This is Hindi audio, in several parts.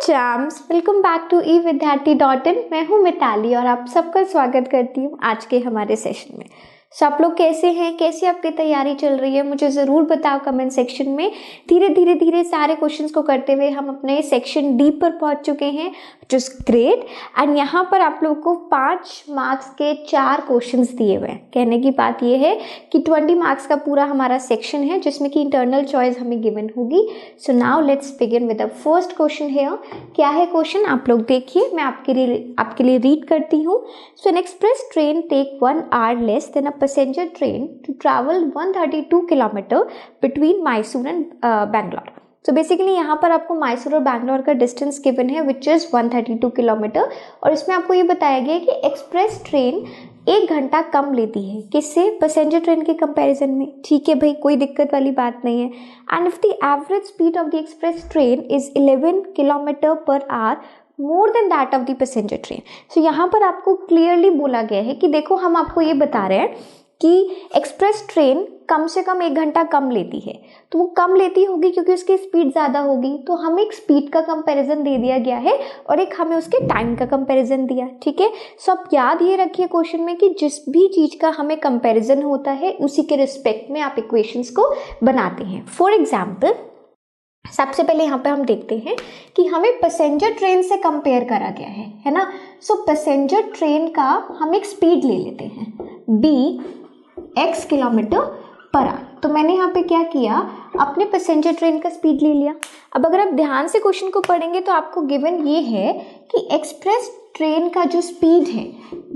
चैम्स, वेलकम बैक टू evidyarthi.in। मैं हूँ मिताली और आप सबका स्वागत करती हूँ आज के हमारे सेशन में। आप लोग कैसे हैं, कैसी आपकी तैयारी चल रही है, मुझे ज़रूर बताओ कमेंट सेक्शन में। धीरे सारे क्वेश्चंस को करते हुए हम अपने सेक्शन डी पर पहुंच चुके हैं, विच इज ग्रेट। एंड यहाँ पर आप लोग को 5 मार्क्स के 4 क्वेश्चंस दिए हुए हैं। कहने की बात यह है कि 20 मार्क्स का पूरा हमारा सेक्शन है जिसमें कि इंटरनल चॉइस हमें गिवन होगी। So now let's begin with the first question है। क्या है क्वेश्चन, आप लोग देखिए, मैं आपके लिए रीड करती हूँ। So an express train take 1 hour less than a passenger train to travel 132 kilometre between Mysore and Bangalore. तो बेसिकली यहाँ पर आपको मैसूर और बैंगलोर का डिस्टेंस गिवन है विच इज़ 132 किलोमीटर, और इसमें आपको ये बताया गया है कि एक्सप्रेस ट्रेन 1 घंटा कम लेती है किससे, पैसेंजर ट्रेन के कंपैरिजन में। ठीक है भाई, कोई दिक्कत वाली बात नहीं है। And if the average speed of the express train is 11 kilometre per hour more than that of the passenger train. सो यहाँ पर आपको क्लियरली बोला गया है कि देखो, हम आपको ये बता रहे हैं कि एक्सप्रेस ट्रेन कम से कम 1 घंटा कम लेती है। तो वो कम लेती होगी क्योंकि उसकी स्पीड ज़्यादा होगी, तो हमें एक स्पीड का कंपैरिजन दे दिया गया है और एक हमें उसके टाइम का कंपैरिजन दिया। ठीक है, सो आप याद ये रखिए क्वेश्चन में कि जिस भी चीज़ का हमें कंपैरिजन होता है उसी के रिस्पेक्ट में आप इक्वेशंस को बनाते हैं। फॉर एग्जाम्पल, सबसे पहले यहाँ पे हम देखते हैं कि हमें पैसेंजर ट्रेन से कंपेयर करा गया है ना। सो पैसेंजर ट्रेन का हम एक स्पीड ले लेते हैं x किलोमीटर पर आवर। तो मैंने यहाँ पे क्या किया, अपने पैसेंजर ट्रेन का स्पीड ले लिया। अब अगर आप ध्यान से क्वेश्चन को पढ़ेंगे तो आपको गिवन ये है कि एक्सप्रेस ट्रेन का जो स्पीड है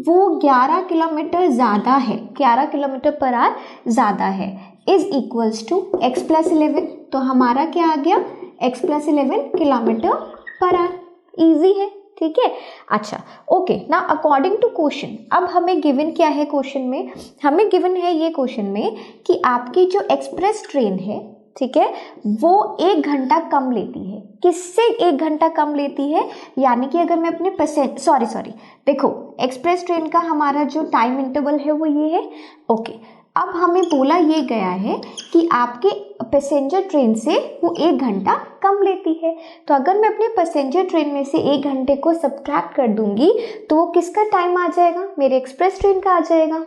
वो 11 किलोमीटर ज़्यादा है, 11 किलोमीटर पर आवर ज़्यादा है, is equals to x plus 11। तो हमारा क्या आ गया, x plus 11 kilometre per hour. Easy है, ठीक है। अच्छा, ओके, ना अकॉर्डिंग टू क्वेश्चन, अब हमें गिवन क्या है क्वेश्चन में, हमें गिवन है ये क्वेश्चन में कि आपकी जो एक्सप्रेस ट्रेन है, ठीक है, वो 1 घंटा कम लेती है। किससे 1 घंटा कम लेती है, यानी कि अगर मैं अपने सॉरी देखो, एक्सप्रेस ट्रेन का हमारा जो टाइम इंटरवल है वो ये है। ओके, अब हमें बोला ये गया है कि आपके पैसेंजर ट्रेन से वो 1 घंटा कम लेती है। तो अगर मैं अपने पैसेंजर ट्रेन में से 1 घंटे को सब्ट्रैक्ट कर दूंगी तो वो किसका टाइम आ जाएगा, मेरे एक्सप्रेस ट्रेन का आ जाएगा।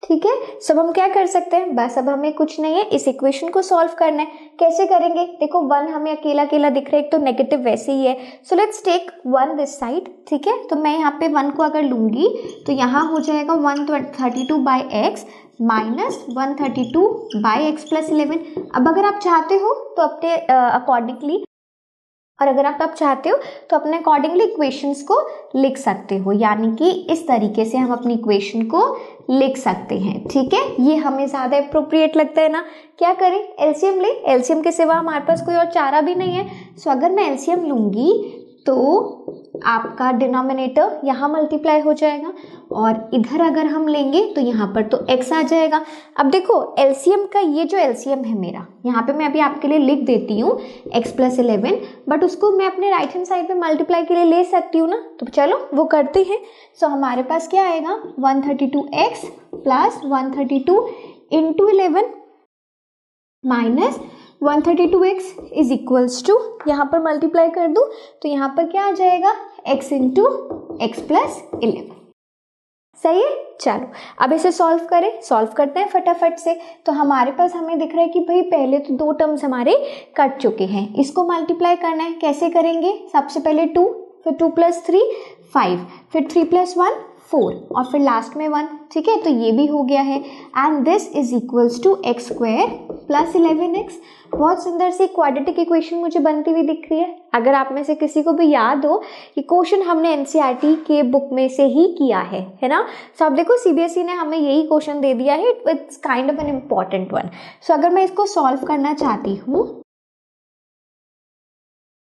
ठीक है, सब हम क्या कर सकते हैं, बस अब हमें कुछ नहीं है, इस इक्वेशन को सॉल्व करना है। कैसे करेंगे, देखो 1 हमें अकेला दिख रहा है, एक तो नेगेटिव वैसे ही है। So let's take 1 this side. ठीक है, तो मैं यहाँ पे 1 को अगर लूंगी तो यहाँ हो जाएगा 132 by x minus 132 by x plus 11। अब अगर आप चाहते हो तो अपने अकॉर्डिंगली, और अगर आप चाहते हो तो अपने अकॉर्डिंगली इक्वेशंस को लिख सकते हो, यानी कि इस तरीके से हम अपनी इक्वेशन को लिख सकते हैं। ठीक है, ये हमें ज़्यादा अप्रोप्रिएट लगता है ना। क्या करें, एलसीएम ले, एलसीएम के सिवा हमारे पास कोई और चारा भी नहीं है। सो अगर मैं एलसीएम लूँगी तो आपका डिनोमिनेटर यहाँ मल्टीप्लाई हो जाएगा और इधर अगर हम लेंगे तो यहाँ पर तो x आ जाएगा। अब देखो एलसीएम का, ये जो एलसीएम है मेरा, यहाँ पे मैं अभी आपके लिए लिख देती हूँ x प्लस 11, बट उसको मैं अपने राइट हैंड साइड पे मल्टीप्लाई के लिए ले सकती हूँ ना। तो चलो वो करते हैं। सो हमारे पास क्या आएगा, 132x plus 132 into 11 minus 132x is equals to, यहाँ पर मल्टीप्लाई कर दूँ तो यहाँ पर क्या आ जाएगा, x इंटू एक्स प्लस 11। सही है, चलो अब इसे सॉल्व करते हैं फटाफट से। तो हमारे पास हमें दिख रहा है कि भाई पहले तो 2 टर्म्स हमारे कट चुके हैं, इसको मल्टीप्लाई करना है। कैसे करेंगे, सबसे पहले 2, फिर 2 प्लस 3 5, फिर 3 प्लस 1 4 और फिर लास्ट में 1। ठीक है, तो ये भी हो गया है। And this is equals to x square plus 11x। बहुत सुंदर सी क्वाड्रेटिक इक्वेशन मुझे बनती हुई दिख रही है। अगर आप में से किसी को भी याद हो कि क्वेश्चन हमने एनसीईआरटी के बुक में से ही किया है ना। सो आप देखो सीबीएसई ने हमें यही क्वेश्चन दे दिया है, it's kind of an important one. सो अगर मैं इसको सॉल्व करना चाहती हूँ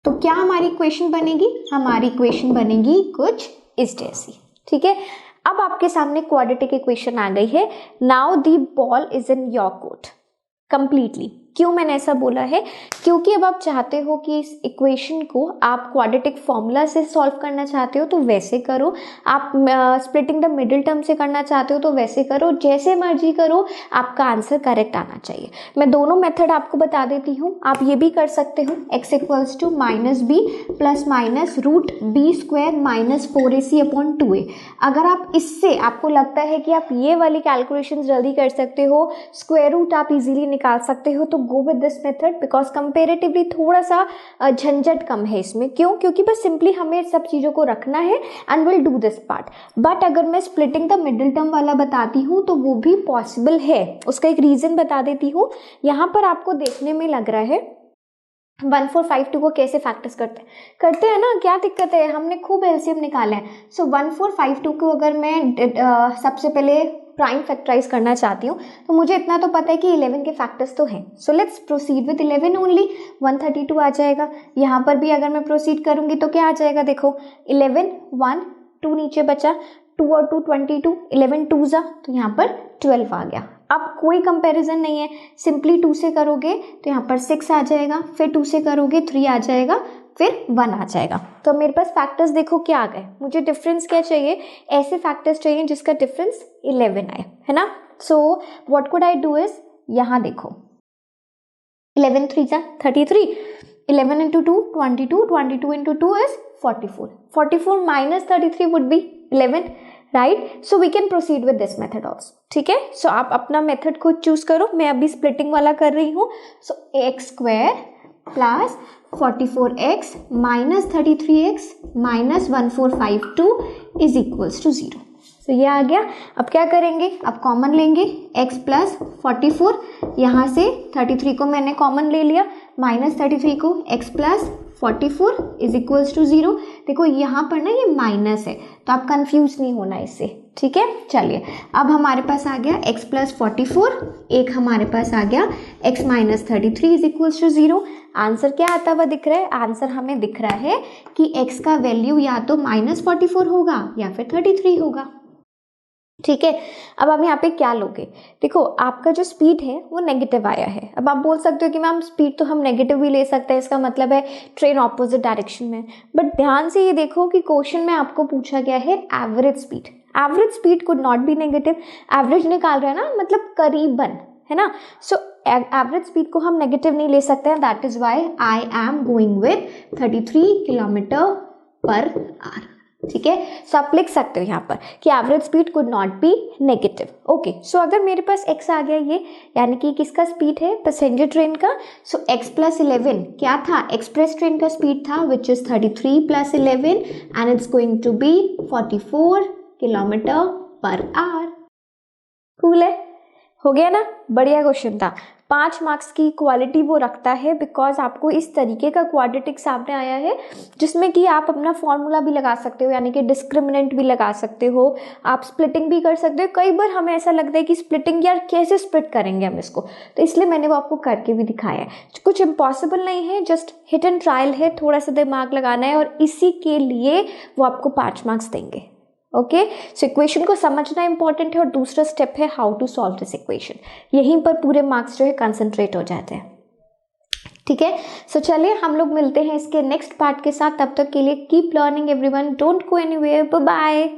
तो क्या हमारी इक्वेशन बनेगी, हमारी इक्वेशन बनेगी कुछ इस जैसी। ठीक है, अब आपके सामने क्वाड्रेटिक इक्वेशन आ गई है। Now the ball is in your court completely. क्यों मैंने ऐसा बोला है, क्योंकि अब आप चाहते हो कि इस इक्वेशन को आप क्वाड्रेटिक फॉर्मूला से सॉल्व करना चाहते हो तो वैसे करो, आप स्प्लिटिंग द मिडिल टर्म से करना चाहते हो तो वैसे करो, जैसे मर्जी करो, आपका आंसर करेक्ट आना चाहिए। मैं दोनों मेथड आपको बता देती हूँ, आप ये भी कर सकते हो, x equals to -b plus minus root b square minus 4ac/2a। अगर आप इससे आपको लगता है कि आप ये वाली कैलकुलेशन जल्दी कर सकते हो, स्क्वायर रूट आप इजीली निकाल सकते हो, तो go with this method, because comparatively थोड़ा सा झंझट कम है इसमें। क्यों? क्योंकि बस सिंपली हमें सब चीज़ों को रखना है and will do this part. But अगर मैं स्प्लिटिंग द मिडिल टर्म वाला बताती हूँ तो वो भी पॉसिबल है। उसका एक रीज़न बता देती हूँ। यहाँ पर आपको देखने में लग रहा है 1452 को कैसे फैक्टर्स करते हैं ना, क्या दिक्कत है, हमने खूब एलसीएम निकाला है। सो 1452 को अगर मैं सबसे पहले प्राइम फैक्टराइज करना चाहती हूँ तो मुझे इतना तो पता है कि 11 के फैक्टर्स तो हैं। So let's proceed with 11 only. 132 आ जाएगा। यहाँ पर भी अगर मैं प्रोसीड करूँगी तो क्या आ जाएगा, देखो 11 1 2 नीचे बचा, 2 और 2 22, 11 2 जा, तो यहाँ पर 12 आ गया। अब कोई कंपैरिजन नहीं है, सिंपली 2 से करोगे तो यहाँ पर 6 आ जाएगा, फिर 2 से करोगे 3 आ जाएगा, फिर 1 आ जाएगा। तो मेरे पास फैक्टर्स देखो क्या आ गए। मुझे डिफरेंस क्या चाहिए, ऐसे फैक्टर्स चाहिए जिसका डिफरेंस 11 आए, है ना। So what could I do is, यहाँ देखो 11 3 जा 33, 11 into 2 22, 22 into 2 is 44, 44 minus 33 would be 11, right? So we can proceed with this method also, ठीक है। सो आप अपना मेथड खुद चूज करो, मैं अभी स्प्लिटिंग वाला कर रही हूँ। So x square plus 44x minus 33x minus 1452 is equals to 0। तो ये आ गया। अब क्या करेंगे, अब कॉमन लेंगे, x प्लस 44, यहाँ से 33 को मैंने कॉमन ले लिया, माइनस 33 को x plus 44 is equals to 0। देखो यहाँ पर ना ये माइनस है तो आप कंफ्यूज नहीं होना इससे, ठीक है। चलिए अब हमारे पास आ गया x प्लस 44, एक हमारे पास आ गया x minus 33 is equals to 0। Answer क्या आता हुआ दिख रहा है, आंसर हमें दिख रहा है कि x का वैल्यू या तो -44 होगा या फिर 33 होगा, ठीक है। अब आप यहाँ पे क्या लोगे, देखो आपका जो स्पीड है वो नेगेटिव आया है। अब आप बोल सकते हो कि मैम स्पीड तो हम नेगेटिव भी ले सकते हैं, इसका मतलब है ट्रेन ऑपोजिट डायरेक्शन में। बट ध्यान से ये देखो कि क्वेश्चन में आपको पूछा गया है average speed. Average speed could not be negative, average निकाल रहे हैं ना, मतलब करीबन, है ना। सो एवरेज स्पीड को हम नेगेटिव नहीं ले सकते हैं, that is why I am going with 33 kilometre per hour, ठीक है। सो आप लिख सकते हो यहाँ पर कि average speed could not be negative. Okay, so अगर मेरे पास x आ गया ये, यानी कि किसका स्पीड है, पैसेंजर ट्रेन का। सो x प्लस 11 क्या था, एक्सप्रेस ट्रेन का स्पीड था, which is 33 plus 11 and it's going to be 44 kilometre per hour. Cool है, हो गया ना, बढ़िया क्वेश्चन था। 5 मार्क्स की क्वालिटी वो रखता है बिकॉज आपको इस तरीके का क्वाड्रेटिक सामने आया है जिसमें कि आप अपना फॉर्मूला भी लगा सकते हो, यानी कि डिस्क्रिमिनेंट भी लगा सकते हो, आप स्प्लिटिंग भी कर सकते हो। कई बार हमें ऐसा लगता है कि स्प्लिटिंग, यार कैसे स्प्लिट करेंगे हम इसको, तो इसलिए मैंने वो आपको करके भी दिखाया है। कुछ इम्पॉसिबल नहीं है, जस्ट हिट एंड ट्रायल है, थोड़ा सा दिमाग लगाना है और इसी के लिए वो आपको 5 मार्क्स देंगे। ओके, सो इक्वेशन को समझना इंपॉर्टेंट है और दूसरा स्टेप है how to solve this equation. यहीं पर पूरे मार्क्स जो है कंसंट्रेट हो जाते हैं, ठीक है। सो चलिए हम लोग मिलते हैं इसके नेक्स्ट पार्ट के साथ। तब तक के लिए keep learning everyone, don't go anywhere, bye bye.